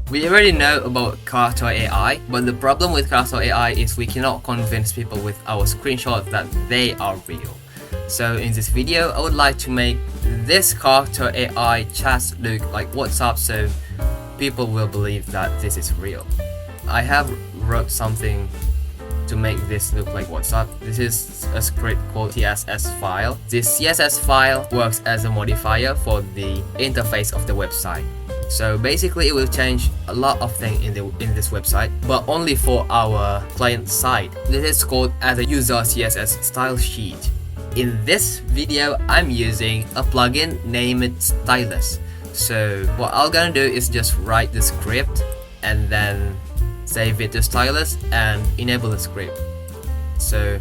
We already know about character AI, but the problem with character AI is we cannot convince people with our screenshots that they are real. So in this video, I would like to make this character AI chat look like WhatsApp so people will believe that this is real. I have wrote something to make this look like WhatsApp. This is a script called CSS file. This CSS file works as a modifier for the interface of the website. So basically it will change a lot of things in this website, but only for our client side. This is called as a user CSS style sheet. In this video, I'm using a plugin named Stylus. So what I'm gonna do is just write the script and then save it to Stylus and enable the script. So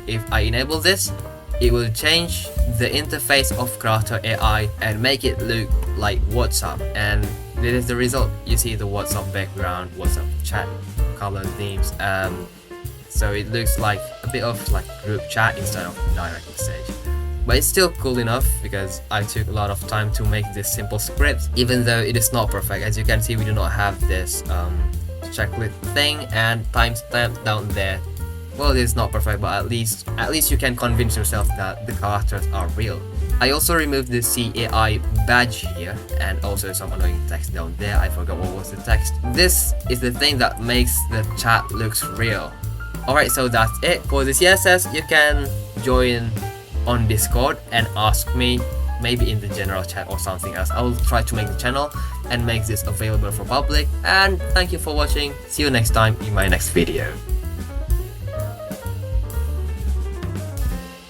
if I enable this, it will change the interface of character AI and make it look like WhatsApp, and this is the result. You see the WhatsApp background, WhatsApp chat, color themes, so it looks like a bit of like group chat instead of direct message. But it's still cool enough because I took a lot of time to make this simple script, even though it is not perfect. As you can see, we do not have this checklist thing and timestamp down there. Well, it is not perfect, but at least you can convince yourself that the characters are real. I also removed the c.ai badge here and also some annoying text down there. I forgot what was the text. This is the thing that makes the chat looks real. Alright, so that's it. For the CSS, you can join on Discord and ask me, maybe in the general chat or something else. I will try to make the channel and make this available for public. And thank you for watching. See you next time in my next video.